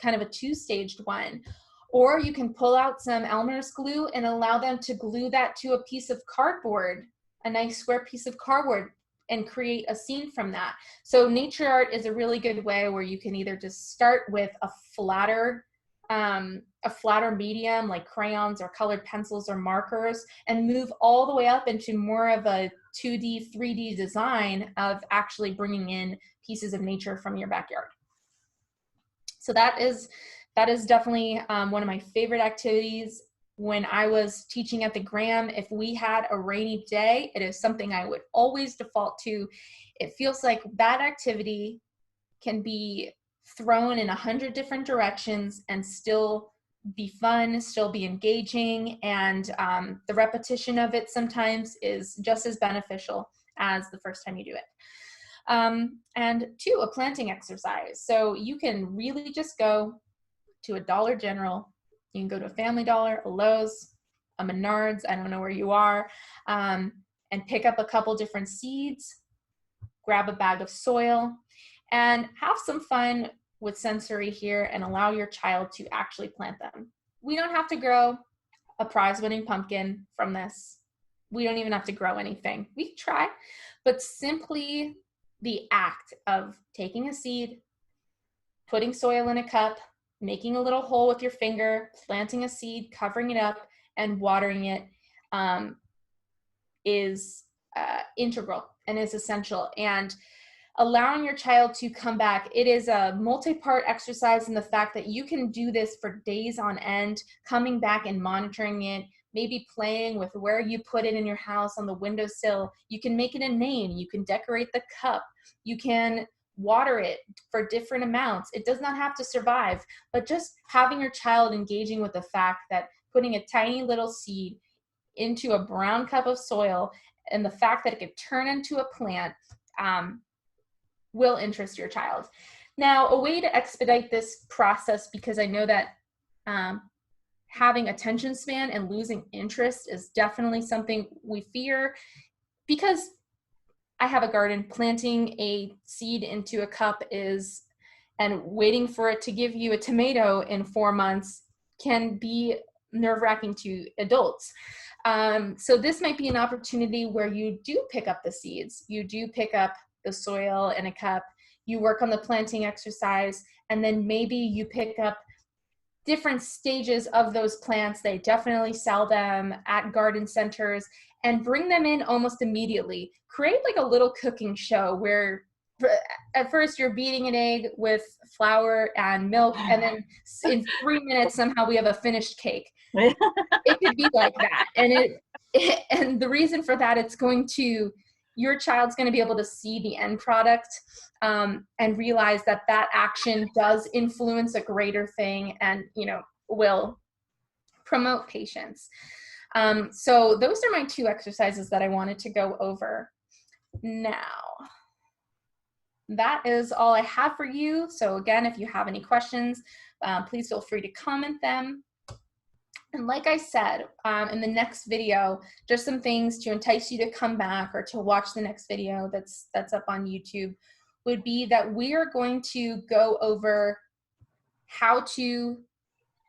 kind of a two-staged one. Or you can pull out some Elmer's glue and allow them to glue that to a piece of cardboard, a nice square piece of cardboard, and create a scene from that. So nature art is a really good way where you can either just start with a flatter medium like crayons or colored pencils or markers, and move all the way up into more of a 2D, 3D design of actually bringing in pieces of nature from your backyard. So that is definitely one of my favorite activities. When I was teaching at the Graham, if we had a rainy day, it is something I would always default to. It feels like that activity can be thrown in 100 different directions and still be fun, still be engaging, and the repetition of it sometimes is just as beneficial as the first time you do it. And 2, a planting exercise. So you can really just go to a Dollar General. You can go to a Family Dollar, a Lowe's, a Menards, I don't know where you are, and pick up a couple different seeds, grab a bag of soil, and have some fun with sensory here and allow your child to actually plant them. We don't have to grow a prize-winning pumpkin from this. We don't even have to grow anything. We can try, but simply the act of taking a seed, putting soil in a cup, making a little hole with your finger, planting a seed, covering it up, and watering it is integral and is essential. And allowing your child to come back, it is a multi-part exercise in the fact that you can do this for days on end, coming back and monitoring it, maybe playing with where you put it in your house on the windowsill. You can make it a name. You can decorate the cup. You can water it for different amounts. It does not have to survive, but just having your child engaging with the fact that putting a tiny little seed into a brown cup of soil and the fact that it could turn into a plant will interest your child. Now, a way to expedite this process, because I know that having attention span and losing interest is definitely something we fear, because I have a garden. Planting a seed into a cup and waiting for it to give you a tomato in 4 months can be nerve-wracking to adults. So this might be an opportunity where you do pick up the seeds, you do pick up the soil in a cup, you work on the planting exercise, and then maybe you pick up different stages of those plants. They definitely sell them at garden centers, and bring them in almost immediately. Create like a little cooking show where at first you're beating an egg with flour and milk, and then in 3 minutes somehow we have a finished cake. It could be like that. And the reason for that, your child's going to be able to see the end product and realize that action does influence a greater thing and, will promote patience. So those are my 2 exercises that I wanted to go over. Now, that is all I have for you. So again, if you have any questions, please feel free to comment them. And like I said, in the next video, just some things to entice you to come back or to watch the next video that's up on YouTube would be that we are going to go over how to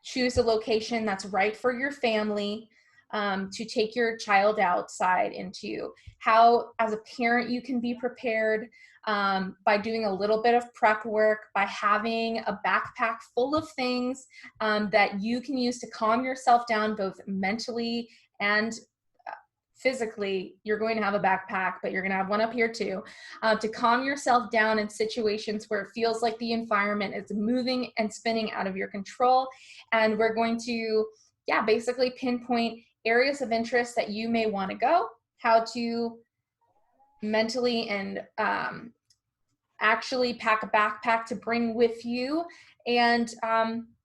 choose a location that's right for your family, to take your child outside into, how as a parent you can be prepared, by doing a little bit of prep work, by having a backpack full of things that you can use to calm yourself down, both mentally and physically. You're going to have a backpack, but you're going to have one up here too, to calm yourself down in situations where it feels like the environment is moving and spinning out of your control. And we're going to, basically pinpoint areas of interest that you may want to go, how to mentally and actually pack a backpack to bring with you, and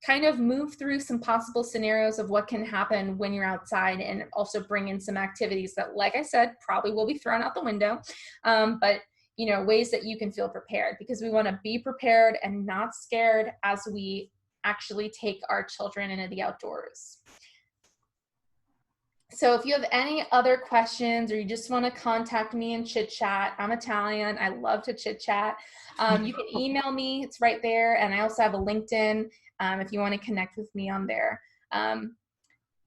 kind of move through some possible scenarios of what can happen when you're outside, and also bring in some activities that, like I said, probably will be thrown out the window, but ways that you can feel prepared, because we want to be prepared and not scared as we actually take our children into the outdoors. So if you have any other questions, or you just want to contact me and chit chat, I'm Italian. I love to chit chat. You can email me. It's right there. And I also have a LinkedIn if you want to connect with me on there.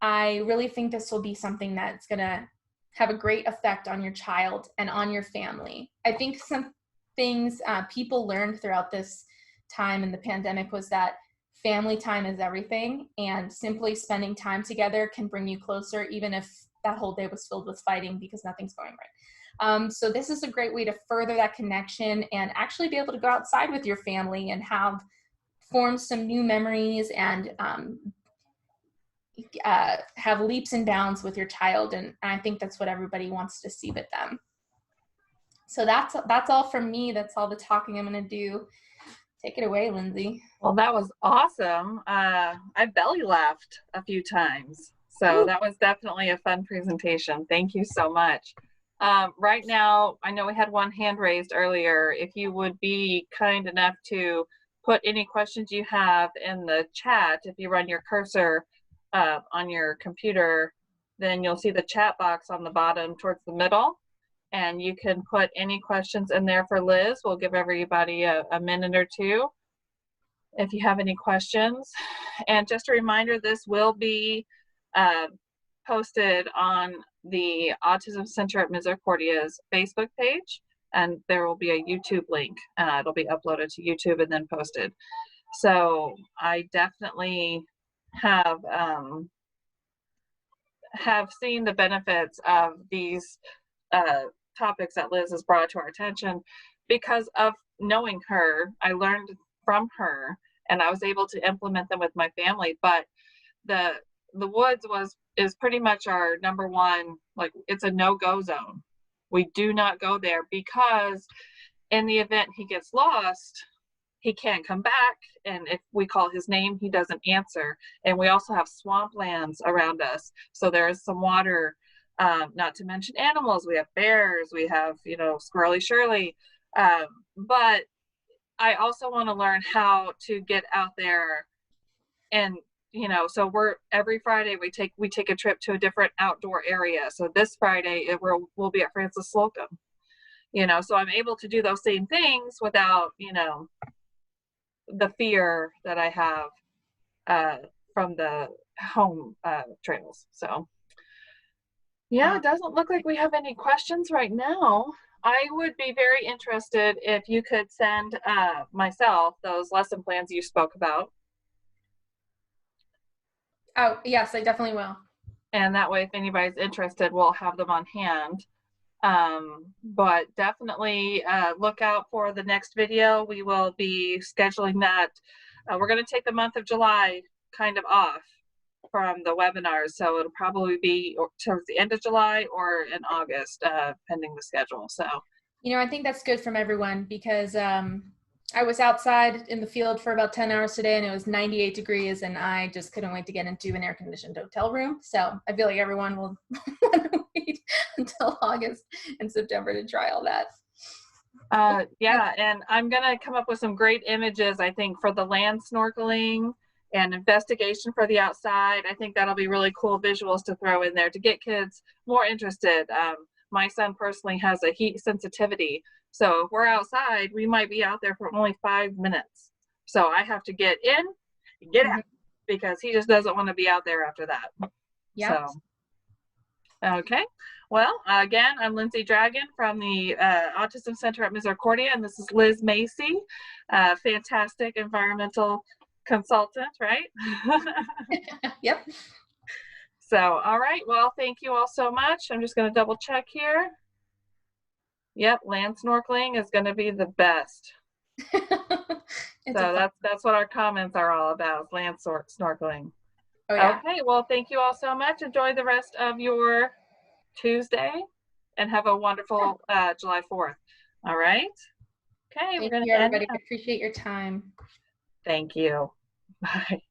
I really think this will be something that's going to have a great effect on your child and on your family. I think some things people learned throughout this time in the pandemic was that family time is everything, and simply spending time together can bring you closer, even if that whole day was filled with fighting because nothing's going right. So this is a great way to further that connection and actually be able to go outside with your family and form some new memories, and have leaps and bounds with your child. And I think that's what everybody wants to see with them. So that's all from me. That's all the talking I'm going to do. Take it away, Lindsay. Well, that was awesome. I belly laughed a few times. So that was definitely a fun presentation. Thank you so much. Right now, I know we had one hand raised earlier. If you would be kind enough to put any questions you have in the chat, if you run your cursor on your computer, then you'll see the chat box on the bottom towards the middle. And you can put any questions in there for Liz. We'll give everybody a minute or two if you have any questions. And just a reminder, this will be posted on the Autism Center at Misericordia's Facebook page, and there will be a YouTube link. It'll be uploaded to YouTube and then posted. So I definitely have seen the benefits of these topics that Liz has brought to our attention. Because of knowing her, I learned from her, and I was able to implement them with my family. But the woods is pretty much our number one, like, it's a no-go zone. We do not go there, because in the event he gets lost, he can't come back, and if we call his name, he doesn't answer. And we also have swamplands around us, so there is some water. Not to mention animals. We have bears, we have, Squirrely Shirley. But I also want to learn how to get out there, and, so every Friday we take a trip to a different outdoor area. So this Friday we'll be at Francis Slocum, so I'm able to do those same things without, the fear that I have from the home trails. So yeah, it doesn't look like we have any questions right now. I would be very interested if you could send myself those lesson plans you spoke about. Oh, yes, I definitely will. And that way, if anybody's interested, we'll have them on hand. But definitely look out for the next video. We will be scheduling that. We're going to take the month of July kind of off from the webinars, so it'll probably be towards the end of July or in August, pending the schedule. So I think that's good from everyone, because I was outside in the field for about 10 hours today, and it was 98 degrees, and I just couldn't wait to get into an air-conditioned hotel room. So I feel like everyone will want to wait until August and September to try all that. Yeah, and I'm gonna come up with some great images, I think, for the land snorkeling and investigation for the outside. I think that'll be really cool visuals to throw in there to get kids more interested. My son personally has a heat sensitivity, so if we're outside, we might be out there for only 5 minutes. So I have to get in and get out, because he just doesn't want to be out there after that. Yeah. So Okay. Well, again, I'm Lindsay Dragon from the Autism Center at Misericordia, and this is Liz Masi, fantastic environmental consultant, right? Yep. So, all right. Well, thank you all so much. I'm just going to double check here. Yep, land snorkeling is going to be the best. It's a So fun. that's what our comments are all about, land snorkeling. Oh yeah. Okay, well, thank you all so much. Enjoy the rest of your Tuesday and have a wonderful July 4th. All right. Okay, we're Thank going you, to end everybody. I now. appreciate your time. Thank you. Bye.